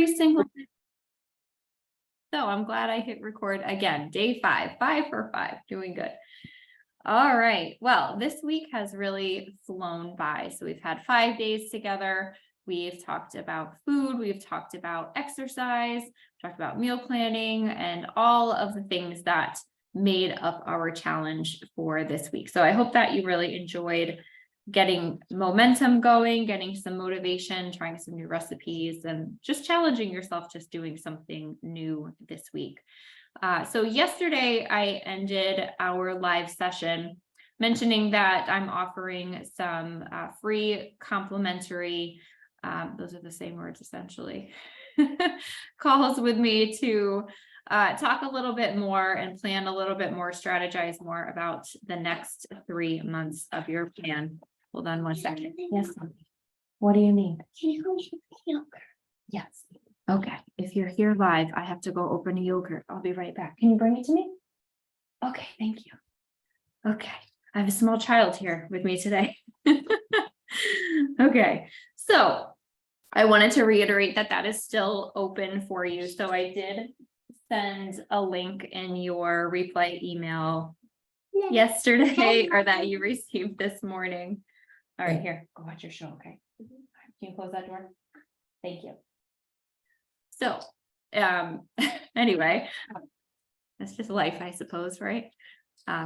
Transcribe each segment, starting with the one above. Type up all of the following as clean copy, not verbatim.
every single day. So I'm glad I hit record again. Day 5 for 5, doing good. All right. Well, this week has really flown by. So we've had 5 days together. We've talked about food. We've talked about exercise, talked about meal planning, and all of the things that made up our challenge for this week. So I hope that you really enjoyed getting momentum going, getting some motivation, trying some new recipes, and just challenging yourself, just doing something new this week. So yesterday I ended our live session mentioning that I'm offering some free complimentary, those are the same words essentially, calls with me to talk a little bit more and plan a little bit more, strategize more about the next 3 months of your plan. Hold on one second. Yes. What do you need? Yes. Okay. If you're here live, I have to go open a yogurt. I'll be right back. Can you bring it to me? Okay. Thank you. Okay. I have a small child here with me today. Okay. So I wanted to reiterate that that is still open for you. So I did send a link in your replay email yesterday, or that you received this morning. All right, here, go watch your show, okay? Can you close that door? Thank you. So, anyway, that's just life, I suppose, right?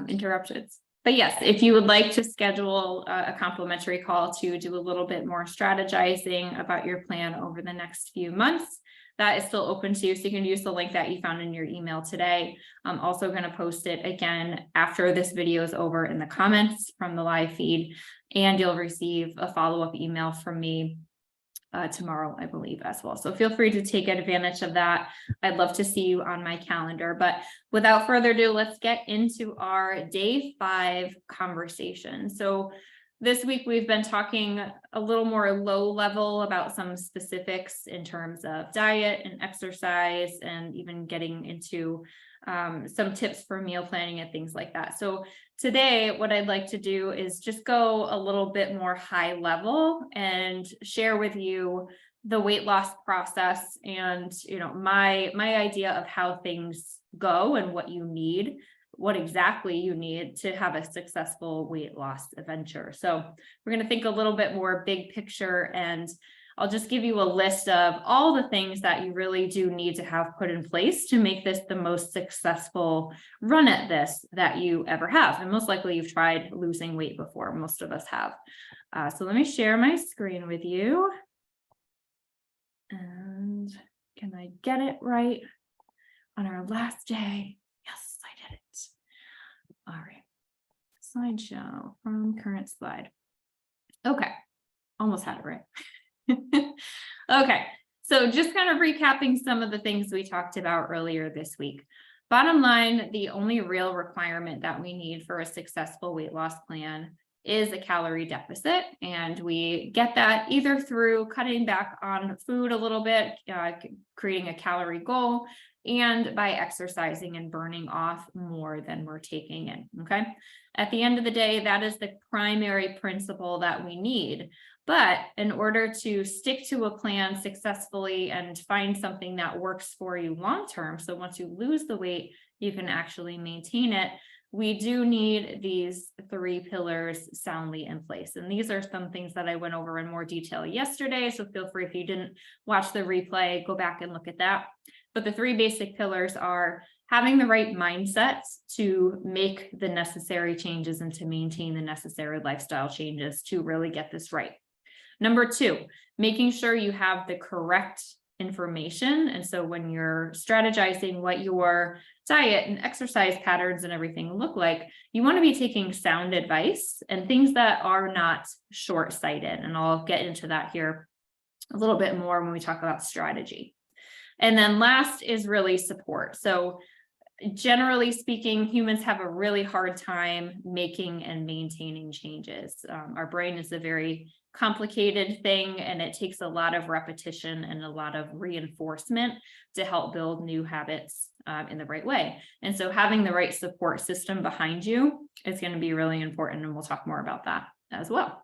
Interruptions. But yes, if you would like to schedule a complimentary call to do a little bit more strategizing about your plan over the next few months, that is still open to you. So you can use the link that you found in your email today. I'm also going to post it again after this video is over in the comments from the live feed, and you'll receive a follow-up email from me tomorrow, I believe, as well. So feel free to take advantage of that. I'd love to see you on my calendar. But without further ado, let's get into our day 5 conversation. So this week, we've been talking a little more low level about some specifics in terms of diet and exercise, and even getting into some tips for meal planning and things like that. So today, what I'd like to do is just go a little bit more high level and share with you the weight loss process and, my idea of how things go and what exactly you need to have a successful weight loss adventure. So we're going to think a little bit more big picture, and I'll just give you a list of all the things that you really do need to have put in place to make this the most successful run at this that you ever have. And most likely you've tried losing weight before. Most of us have. So let me share my screen with you. And can I get it right on our last day? Yes, I did it. All right. Slideshow from current slide. Okay. Almost had it right. Okay, so just kind of recapping some of the things we talked about earlier this week. Bottom line, the only real requirement that we need for a successful weight loss plan is a calorie deficit. And we get that either through cutting back on food a little bit, creating a calorie goal, and by exercising and burning off more than we're taking in, okay? At the end of the day, that is the primary principle that we need. But in order to stick to a plan successfully and find something that works for you long-term, so once you lose the weight, you can actually maintain it, we do need these 3 pillars soundly in place. And these are some things that I went over in more detail yesterday. So feel free, if you didn't watch the replay, go back and look at that. But the 3 basic pillars are having the right mindset to make the necessary changes and to maintain the necessary lifestyle changes to really get this right. Number 2, making sure you have the correct information. And so when you're strategizing what your diet and exercise patterns and everything look like, you want to be taking sound advice and things that are not short-sighted. And I'll get into that here a little bit more when we talk about strategy. And then last is really support. So generally speaking, humans have a really hard time making and maintaining changes. Our brain is a very complicated thing, and it takes a lot of repetition and a lot of reinforcement to help build new habits in the right way. And so having the right support system behind you is going to be really important, and we'll talk more about that as well.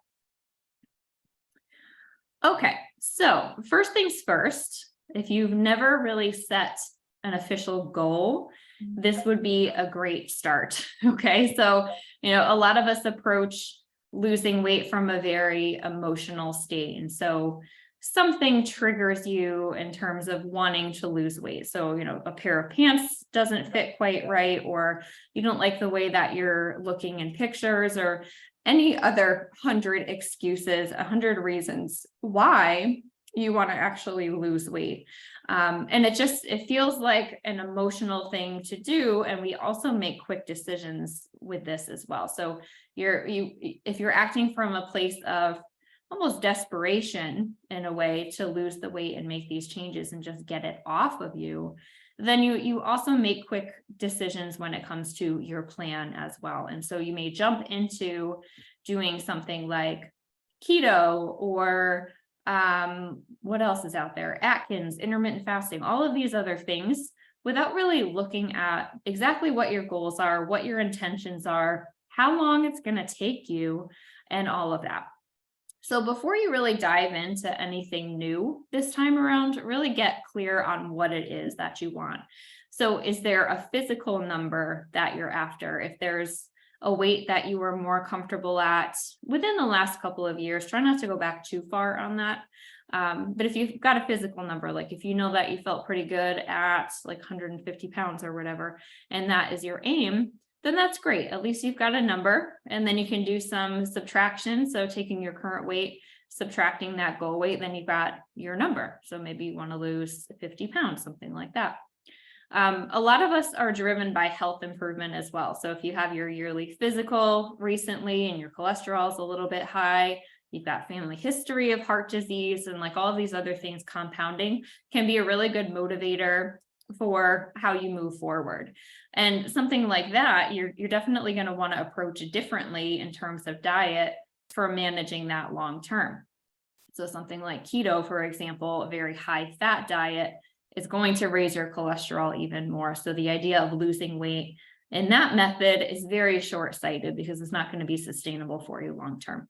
Okay, so first things first, if you've never really set an official goal, this would be a great start. Okay. So, a lot of us approach losing weight from a very emotional state. And so something triggers you in terms of wanting to lose weight. So, a pair of pants doesn't fit quite right, or you don't like the way that you're looking in pictures, or any other 100 excuses, 100 reasons why you want to actually lose weight. And it feels like an emotional thing to do. And we also make quick decisions with this as well. So if you're acting from a place of almost desperation in a way to lose the weight and make these changes and just get it off of you, then you also make quick decisions when it comes to your plan as well. And so you may jump into doing something like keto, or what else is out there? Atkins, intermittent fasting, all of these other things, without really looking at exactly what your goals are, what your intentions are, how long it's going to take you, and all of that. So before you really dive into anything new this time around, really get clear on what it is that you want. So is there a physical number that you're after? If there's a weight that you were more comfortable at within the last couple of years, try not to go back too far on that. But if you've got a physical number, like if you know that you felt pretty good at like 150 pounds or whatever, and that is your aim, then that's great. At least you've got a number, and then you can do some subtraction. So taking your current weight, subtracting that goal weight, then you've got your number. So maybe you want to lose 50 pounds, something like that. A lot of us are driven by health improvement as well. So if you have your yearly physical recently and your cholesterol is a little bit high, you've got family history of heart disease, and like all of these other things compounding can be a really good motivator for how you move forward. And something like that, you're definitely going to want to approach it differently in terms of diet for managing that long term. So something like keto, for example, a very high fat diet, is going to raise your cholesterol even more. So the idea of losing weight in that method is very short-sighted, because it's not going to be sustainable for you long term.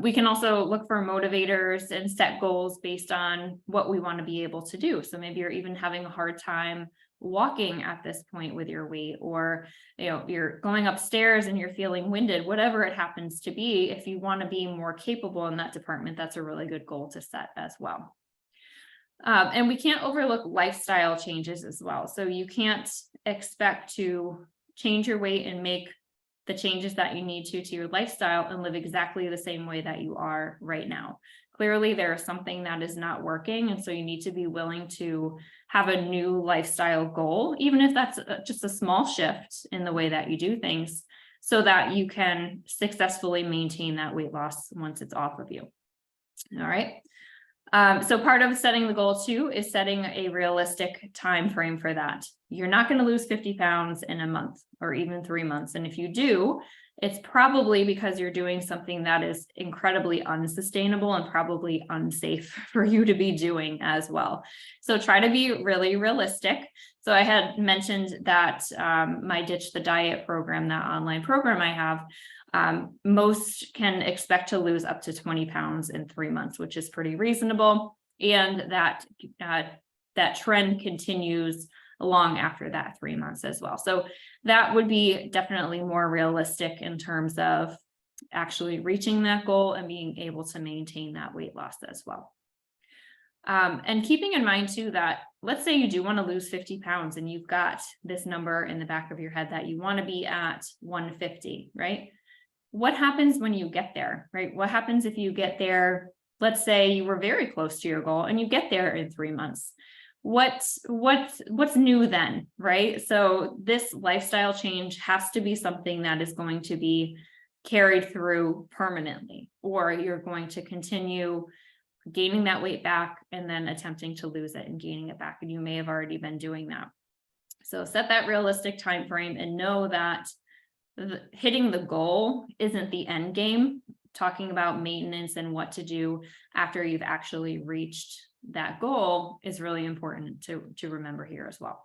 We can also look for motivators and set goals based on what we want to be able to do. So maybe you're even having a hard time walking at this point with your weight, or you're going upstairs and you're feeling winded, whatever it happens to be. If you want to be more capable in that department, that's a really good goal to set as well. And we can't overlook lifestyle changes as well. So you can't expect to change your weight and make the changes that you need to your lifestyle and live exactly the same way that you are right now. Clearly, there is something that is not working. And so you need to be willing to have a new lifestyle goal, even if that's just a small shift in the way that you do things, so that you can successfully maintain that weight loss once it's off of you. All right. So part of setting the goal too is setting a realistic time frame for that. You're not going to lose 50 pounds in a month or even 3 months. And if you do, it's probably because you're doing something that is incredibly unsustainable and probably unsafe for you to be doing as well. So try to be really realistic. So I had mentioned that my Ditch the Diet program, that online program I have, most can expect to lose up to 20 pounds in 3 months, which is pretty reasonable. And that trend continues long after that 3 months as well. So that would be definitely more realistic in terms of actually reaching that goal and being able to maintain that weight loss as well. And keeping in mind too, that let's say you do want to lose 50 pounds and you've got this number in the back of your head that you want to be at 150, right? What happens when you get there, right? What happens if you get there? Let's say you were very close to your goal and you get there in 3 months. What's new then, right? So this lifestyle change has to be something that is going to be carried through permanently, or you're going to continue gaining that weight back and then attempting to lose it and gaining it back. And you may have already been doing that. So set that realistic time frame and know that hitting the goal isn't the end game. Talking about maintenance and what to do after you've actually reached that goal is really important to remember here as well.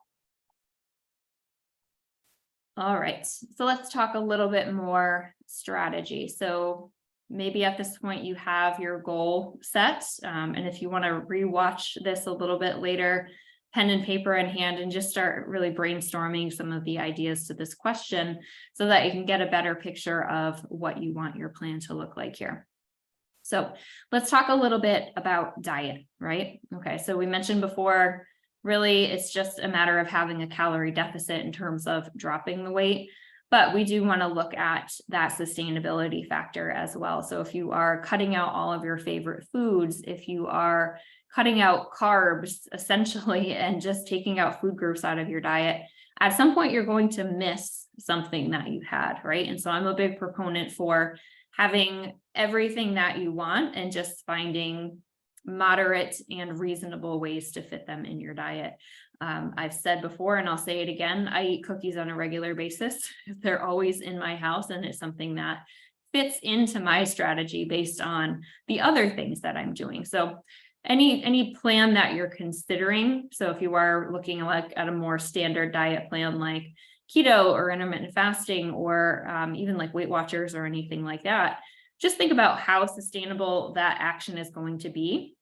All right, so let's talk a little bit more strategy. So maybe at this point you have your goal set. And if you want to rewatch this a little bit later, pen and paper in hand, and just start really brainstorming some of the ideas to this question so that you can get a better picture of what you want your plan to look like here. So let's talk a little bit about diet, right? Okay, so we mentioned before, really, it's just a matter of having a calorie deficit in terms of dropping the weight. But we do want to look at that sustainability factor as well. So if you are cutting out all of your favorite foods, if you are cutting out carbs essentially and just taking out food groups out of your diet, at some point you're going to miss something that you had, right? And so I'm a big proponent for having everything that you want and just finding moderate and reasonable ways to fit them in your diet. I've said before, and I'll say it again, I eat cookies on a regular basis. They're always in my house, and it's something that fits into my strategy based on the other things that I'm doing. So any plan that you're considering, so if you are looking like at a more standard diet plan like keto or intermittent fasting, or even like Weight Watchers or anything like that, just think about how sustainable that action is going to be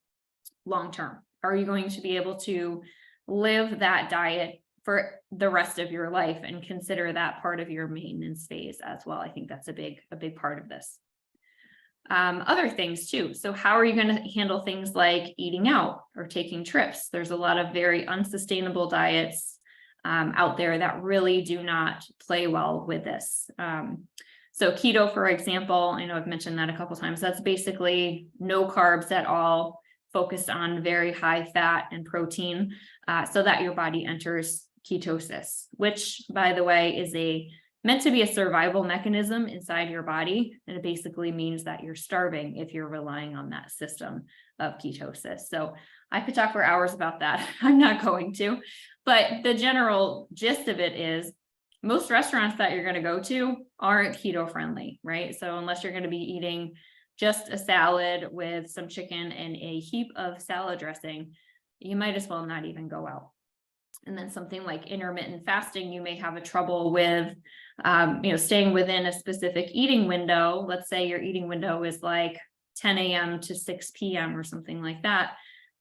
long term. Are you going to be able to live that diet for the rest of your life, and consider that part of your maintenance phase as well? I think that's a big part of this. Other things too. So how are you going to handle things like eating out or taking trips? There's a lot of very unsustainable diets out there that really do not play well with this. So keto, for example, I know I've mentioned that a couple of times. That's basically no carbs at all, focused on very high fat and protein, so that your body enters ketosis, which, by the way, is meant to be a survival mechanism inside your body. And it basically means that you're starving if you're relying on that system of ketosis. So I could talk for hours about that. I'm not going to, but the general gist of it is most restaurants that you're going to go to aren't keto friendly, right? So unless you're going to be eating just a salad with some chicken and a heap of salad dressing, you might as well not even go out. And then something like intermittent fasting, you may have a trouble with, staying within a specific eating window. Let's say your eating window is like 10 a.m. to 6 p.m. or something like that.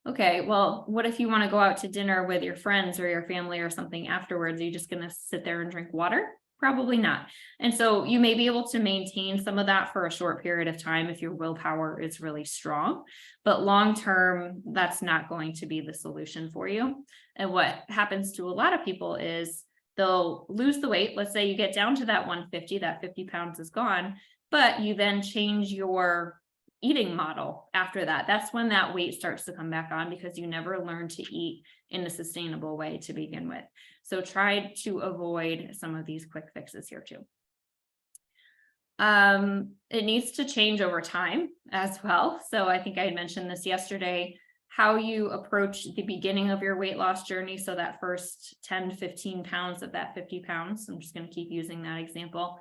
Okay, well, what if you want to go out to dinner with your friends or your family or something afterwards? Are you just going to sit there and drink water? Probably not. And so you may be able to maintain some of that for a short period of time if your willpower is really strong, but long-term, that's not going to be the solution for you. And what happens to a lot of people is they'll lose the weight. Let's say you get down to that 150, that 50 pounds is gone, but you then change your eating model after that. That's when that weight starts to come back on, because you never learned to eat in a sustainable way to begin with. So try to avoid some of these quick fixes here too. It needs to change over time as well. So I think I had mentioned this yesterday, how you approach the beginning of your weight loss journey. So that first 10 to 15 pounds of that 50 pounds, I'm just going to keep using that example,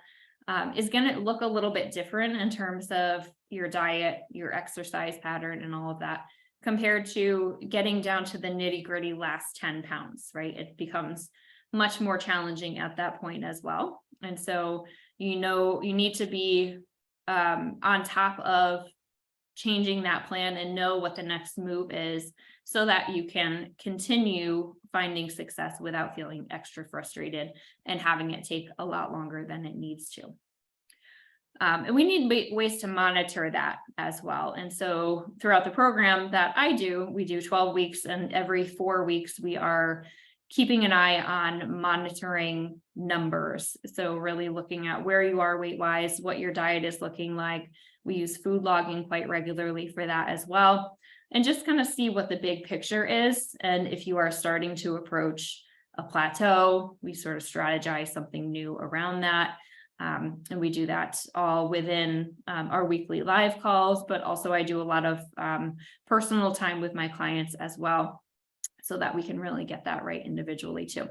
is going to look a little bit different in terms of your diet, your exercise pattern, and all of that, compared to getting down to the nitty gritty last 10 pounds, right? It becomes much more challenging at that point as well. And so, you need to be on top of changing that plan and know what the next move is, so that you can continue finding success without feeling extra frustrated and having it take a lot longer than it needs to. And we need ways to monitor that as well. And so throughout the program that I do, we do 12 weeks, and every 4 weeks we are keeping an eye on monitoring numbers. So really looking at where you are weight-wise, what your diet is looking like. We use food logging quite regularly for that as well. And just kind of see what the big picture is. And if you are starting to approach a plateau, we sort of strategize something new around that. And we do that all within our weekly live calls, but also I do a lot of personal time with my clients as well, so that we can really get that right individually too.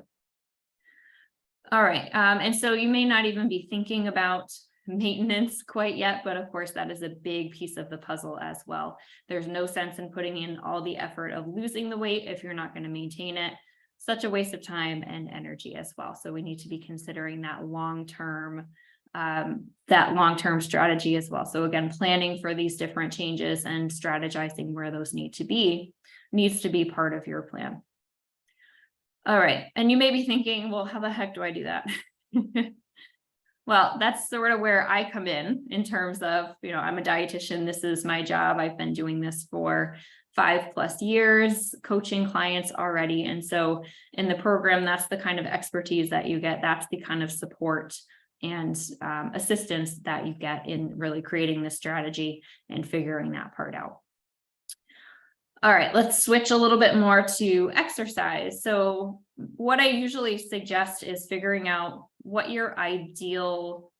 All right. And so you may not even be thinking about maintenance quite yet, but of course that is a big piece of the puzzle as well. There's no sense in putting in all the effort of losing the weight if you're not going to maintain it. Such a waste of time and energy as well. So we need to be considering that long-term that long-term strategy as well. So again, planning for these different changes and strategizing where those needs to be part of your plan. All right. And you may be thinking, well, how the heck do I do that? Well, that's sort of where I come in terms of, I'm a dietitian. This is my job. I've been doing this for 5+ years, coaching clients already. And so in the program, that's the kind of expertise that you get. That's the kind of support and assistance that you get in really creating the strategy and figuring that part out. All right, let's switch a little bit more to exercise. So what I usually suggest is figuring out what your ideal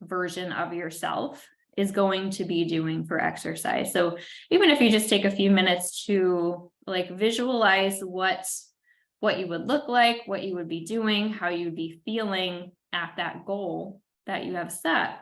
version of yourself is going to be doing for exercise. So even if you just take a few minutes to visualize what you would look like, what you would be doing, how you'd be feeling at that goal that you have set,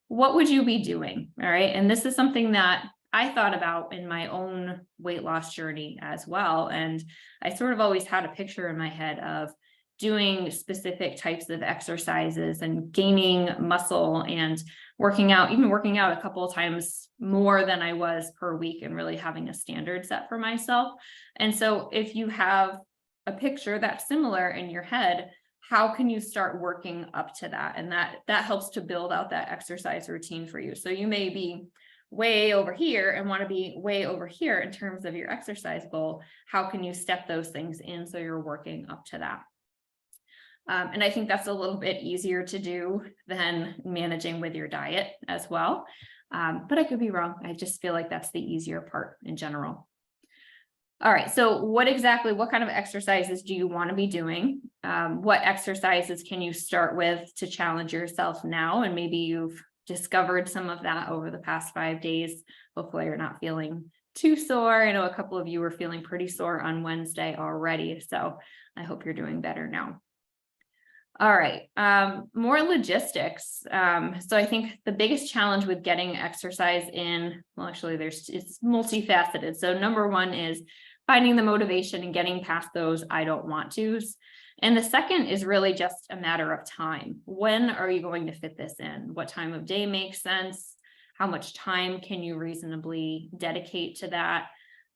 what would you be doing? All right. And this is something that I thought about in my own weight loss journey as well. And I sort of always had a picture in my head of doing specific types of exercises and gaining muscle and working out a couple of times more than I was per week, and really having a standard set for myself. And so if you have a picture that's similar in your head, how can you start working up to that? And that helps to build out that exercise routine for you. So you may be way over here and want to be way over here in terms of your exercise goal. How can you step those things in so you're working up to that? And I think that's a little bit easier to do than managing with your diet as well. But I could be wrong. I just feel like that's the easier part in general. All right. So what kind of exercises do you want to be doing? What exercises can you start with to challenge yourself now? And maybe you've discovered some of that over the past 5 days. Hopefully you're not feeling too sore. I know a couple of you were feeling pretty sore on Wednesday already. So I hope you're doing better now. All right, more logistics. So I think the biggest challenge with getting exercise in, well, actually it's multifaceted. So number one is finding the motivation and getting past those I don't want to's. And the second is really just a matter of time. When are you going to fit this in? What time of day makes sense? How much time can you reasonably dedicate to that?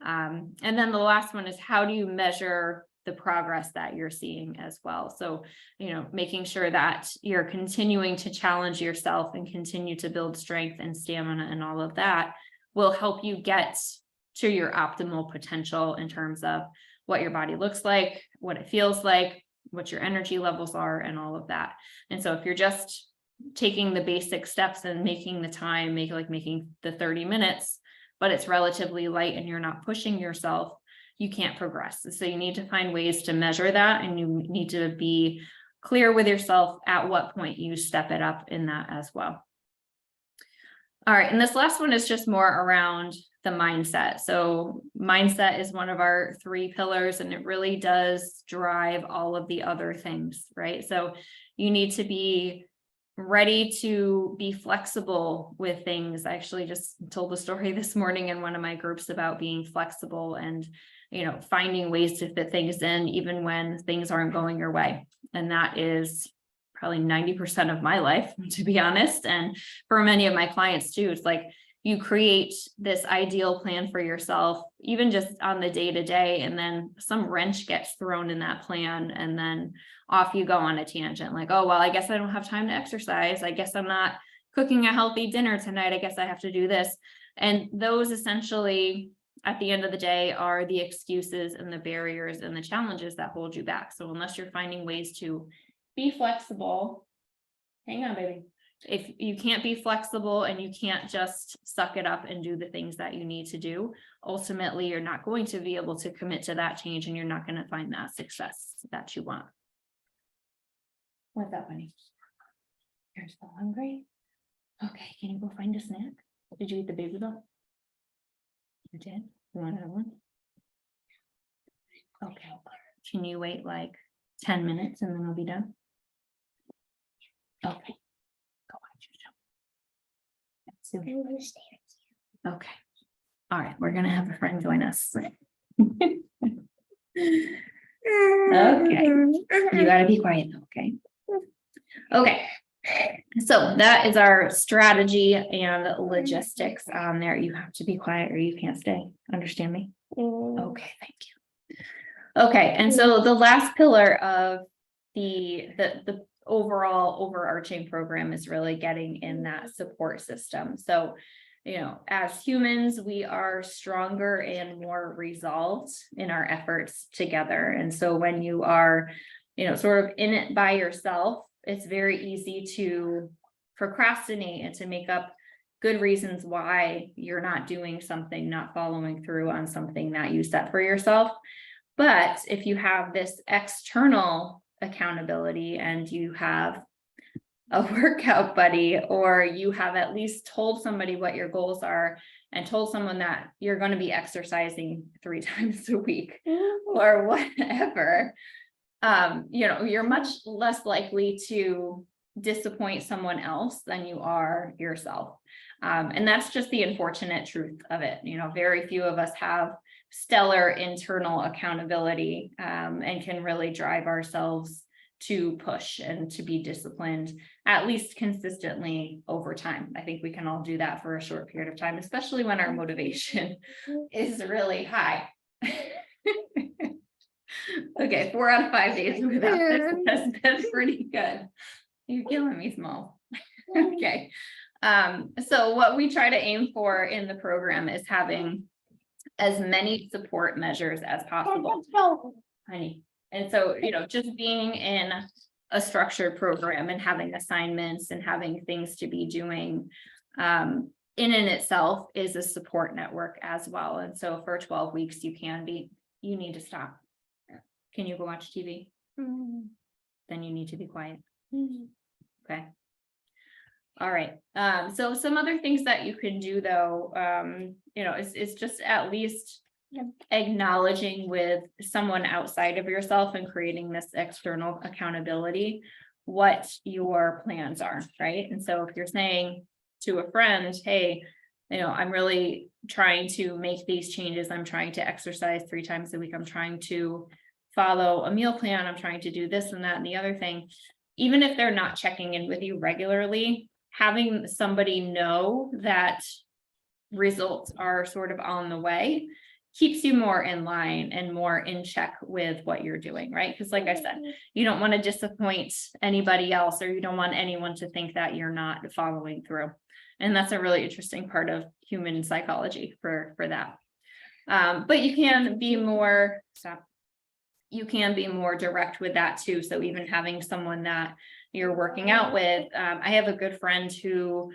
And then the last one is, how do you measure the progress that you're seeing as well? So, making sure that you're continuing to challenge yourself and continue to build strength and stamina and all of that will help you get to your optimal potential in terms of what your body looks like, what it feels like, what your energy levels are, and all of that. And so if you're just taking the basic steps and making the time, making the 30 minutes, but it's relatively light and you're not pushing yourself, you can't progress. So you need to find ways to measure that, and you need to be clear with yourself at what point you step it up in that as well. All right, and this last one is just more around the mindset. So mindset is one of our 3 pillars, and it really does drive all of the other things, right? So you need to be ready to be flexible with things. I actually just told the story this morning in one of my groups about being flexible and, finding ways to fit things in even when things aren't going your way. And that is probably 90% of my life, to be honest. And for many of my clients too, it's like you create this ideal plan for yourself, even just on the day-to-day, and then some wrench gets thrown in that plan, and then off you go on a tangent. Like, oh, well, I guess I don't have time to exercise. I guess I'm not cooking a healthy dinner tonight. I guess I have to do this. And those essentially, at the end of the day, are the excuses and the barriers and the challenges that hold you back. So unless you're finding ways to be flexible, hang on, baby. If you can't be flexible and you can't just suck it up and do the things that you need to do, ultimately, you're not going to be able to commit to that change, and you're not going to find that success that you want. What's up, honey? You're so hungry? Okay, can you go find a snack? Did you eat the baby bell? You did? You want another one? Okay. Can you wait like 10 minutes and then we'll be done? Okay. Go on, Juju. I'm gonna stay with you. Okay. All right, we're gonna have a friend join us. Okay. You gotta be quiet though, okay? Okay. So that is our strategy and logistics on there. You have to be quiet or you can't stay. Understand me? Okay, thank you. Okay, and so the last pillar of the overall overarching program is really getting in that support system. So, as humans, we are stronger and more resolved in our efforts together. And so when you are, sort of in it by yourself, it's very easy to procrastinate and to make up good reasons why you're not doing something, not following through on something that you set for yourself. But if you have this external accountability and you have a workout buddy, or you have at least told somebody what your goals are and told someone that you're going to be exercising 3 times a week or whatever, you're much less likely to disappoint someone else than you are yourself. And that's just the unfortunate truth of it. Very few of us have stellar internal accountability, and can really drive ourselves to push and to be disciplined, at least consistently over time. I think we can all do that for a short period of time, especially when our motivation is really high. Okay, 4 out of 5 days without this has been pretty good. You're killing me, Small. Okay. So what we try to aim for in the program is having as many support measures as possible, honey. And so, just being in a structured program and having assignments and having things to be doing, in and itself is a support network as well. And so for 12 weeks, you need to stop. Can you go watch TV? Then you need to be quiet. Okay. All right. So some other things that you can do though, is just at least acknowledging with someone outside of yourself and creating this external accountability, what your plans are, right? And so if you're saying to a friend, hey, I'm really trying to make these changes. I'm trying to exercise 3 times a week. I'm trying to follow a meal plan. I'm trying to do this and that and the other thing. Even if they're not checking in with you regularly, having somebody know that results are sort of on the way keeps you more in line and more in check with what you're doing, right? Because like I said, you don't want to disappoint anybody else, or you don't want anyone to think that you're not following through. And that's a really interesting part of human psychology for that. But you can be more direct with that too. So even having someone that you're working out with, I have a good friend who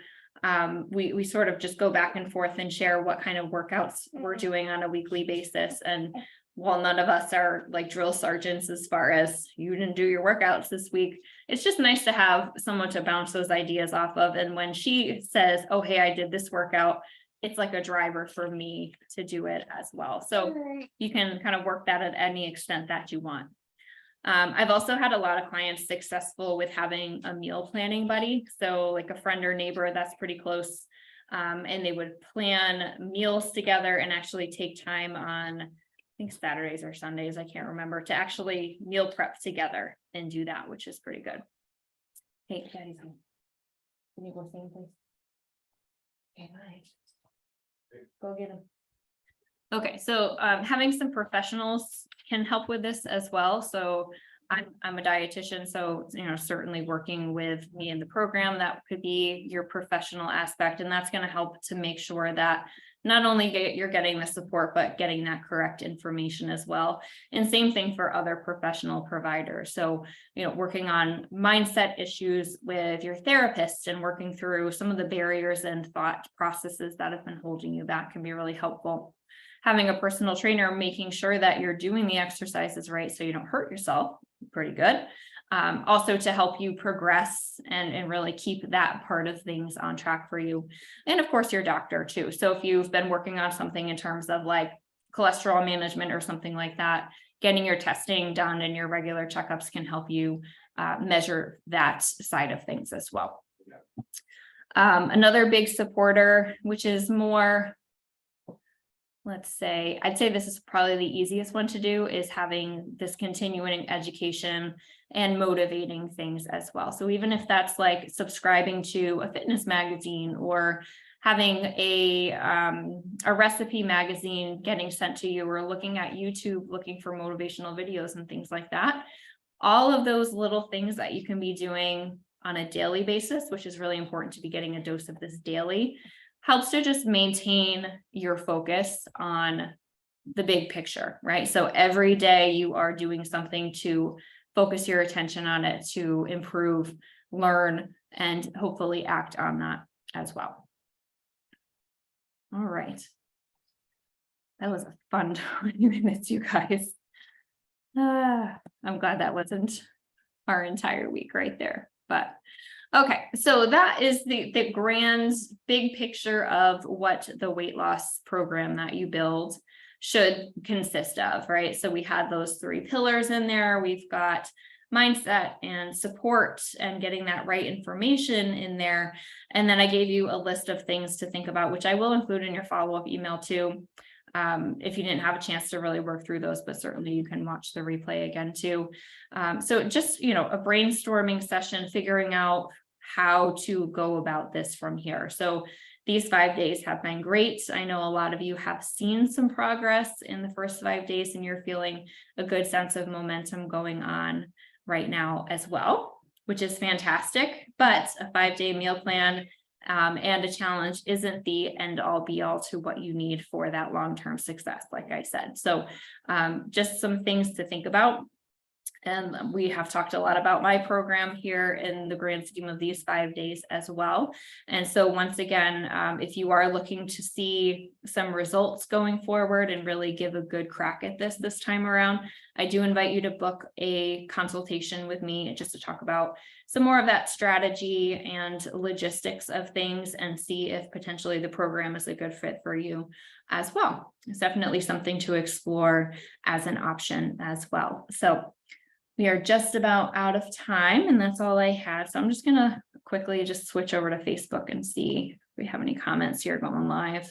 we sort of just go back and forth and share what kind of workouts we're doing on a weekly basis. And while none of us are like drill sergeants as far as you didn't do your workouts this week, it's just nice to have someone to bounce those ideas off of. And when she says, oh, hey, I did this workout, it's like a driver for me to do it as well. So you can kind of work that at any extent that you want. I've also had a lot of clients successful with having a meal planning buddy. So like a friend or neighbor that's pretty close, and they would plan meals together and actually take time on, I think Saturdays or Sundays, I can't remember, to actually meal prep together and do that, which is pretty good. Hey, Daddy's home. Can you go see him, please? Okay, bye. Go get him. Okay, so having some professionals can help with this as well. So I'm a dietitian, so certainly working with me in the program, that could be your professional aspect, and that's going to help to make sure that not only you're getting the support, but getting that correct information as well. And same thing for other professional providers. So, working on mindset issues with your therapist and working through some of the barriers and thought processes that have been holding you back can be really helpful. Having a personal trainer, making sure that you're doing the exercises right so you don't hurt yourself, pretty good. Also to help you progress and really keep that part of things on track for you. And of course, your doctor too. So if you've been working on something in terms of like cholesterol management or something like that, getting your testing done and your regular checkups can help you measure that side of things as well. Another big supporter, which is more let's say, I'd say this is probably the easiest one to do, is having this continuing education and motivating things as well. So even if that's like subscribing to a fitness magazine or having a recipe magazine getting sent to you, or looking at YouTube, looking for motivational videos and things like that, all of those little things that you can be doing on a daily basis, which is really important to be getting a dose of this daily, helps to just maintain your focus on the big picture, right? So every day you are doing something to focus your attention on it, to improve, learn, and hopefully act on that as well. All right. That was a fun 20 minutes, you guys. I'm glad that wasn't our entire week right there, but okay, so that is the grand big picture of what the weight loss program that you build should consist of, right? So we had those 3 pillars in there. We've got mindset and support and getting that right information in there. And then I gave you a list of things to think about, which I will include in your follow-up email too. If you didn't have a chance to really work through those, but certainly you can watch the replay again too. So just, a brainstorming session, figuring out how to go about this from here. So these 5 days have been great. I know a lot of you have seen some progress in the first 5 days, and you're feeling a good sense of momentum going on right now as well, which is fantastic. But a 5-day meal plan and a challenge isn't the end all be all to what you need for that long-term success, like I said. So just some things to think about. And we have talked a lot about my program here in the grand scheme of these 5 days as well. And so once again, if you are looking to see some results going forward and really give a good crack at this time around, I do invite you to book a consultation with me just to talk about some more of that strategy and logistics of things, and see if potentially the program is a good fit for you as well. It's definitely something to explore as an option as well. So we are just about out of time, and that's all I had. So I'm just going to quickly just switch over to Facebook and see if we have any comments here going live.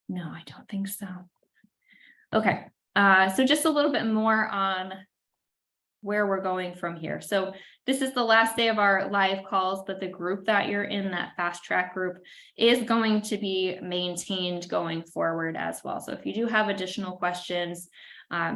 No, I don't think so. Okay, so just a little bit more on where we're going from here. So this is the last day of our live calls, but the group that you're in, that fast track group, is going to be maintained going forward as well. So if you do have additional questions,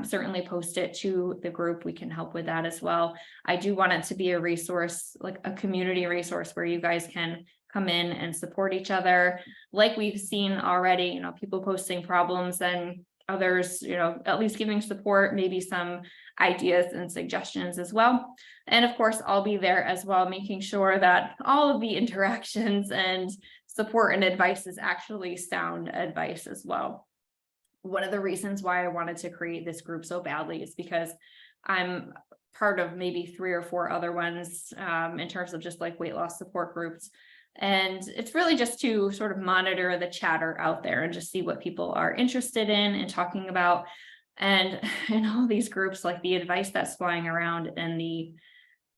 certainly post it to the group. We can help with that as well. I do want it to be a resource, like a community resource, where you guys can come in and support each other. Like we've seen already, people posting problems, and others, at least giving support, maybe some ideas and suggestions as well. And of course, I'll be there as well, making sure that all of the interactions and support and advice is actually sound advice as well. One of the reasons why I wanted to create this group so badly is because I'm part of maybe 3 or 4 other ones in terms of just like weight loss support groups. And it's really just to sort of monitor the chatter out there and just see what people are interested in and talking about. And in all these groups, like the advice that's flying around and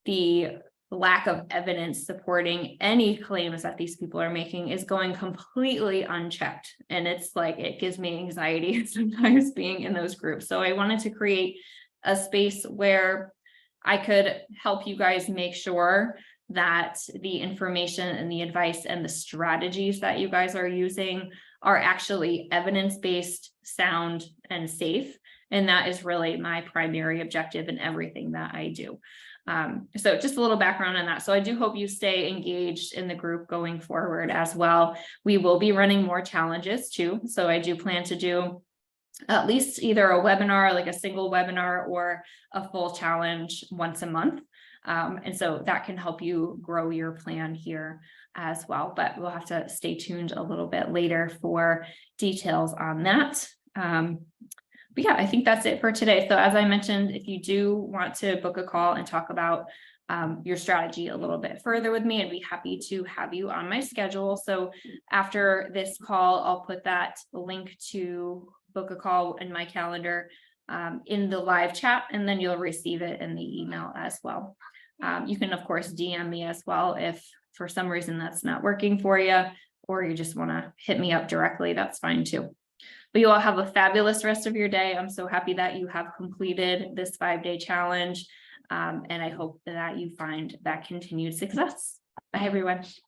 the lack of evidence supporting any claims that these people are making is going completely unchecked. And it's like, it gives me anxiety sometimes being in those groups. So I wanted to create a space where I could help you guys make sure that the information and the advice and the strategies that you guys are using are actually evidence-based, sound, and safe. And that is really my primary objective in everything that I do. So just a little background on that. So I do hope you stay engaged in the group going forward as well. We will be running more challenges too. So I do plan to do at least either a webinar, like a single webinar, or a full challenge once a month. And so that can help you grow your plan here as well. But we'll have to stay tuned a little bit later for details on that. But yeah, I think that's it for today. So as I mentioned, if you do want to book a call and talk about your strategy a little bit further with me, I'd be happy to have you on my schedule. So after this call, I'll put that link to book a call in my calendar in the live chat, and then you'll receive it in the email as well. You can, of course, DM me as well if for some reason that's not working for you, or you just want to hit me up directly, that's fine too. But you all have a fabulous rest of your day. I'm so happy that you have completed this 5-day challenge. And I hope that you find that continued success. Bye, everyone.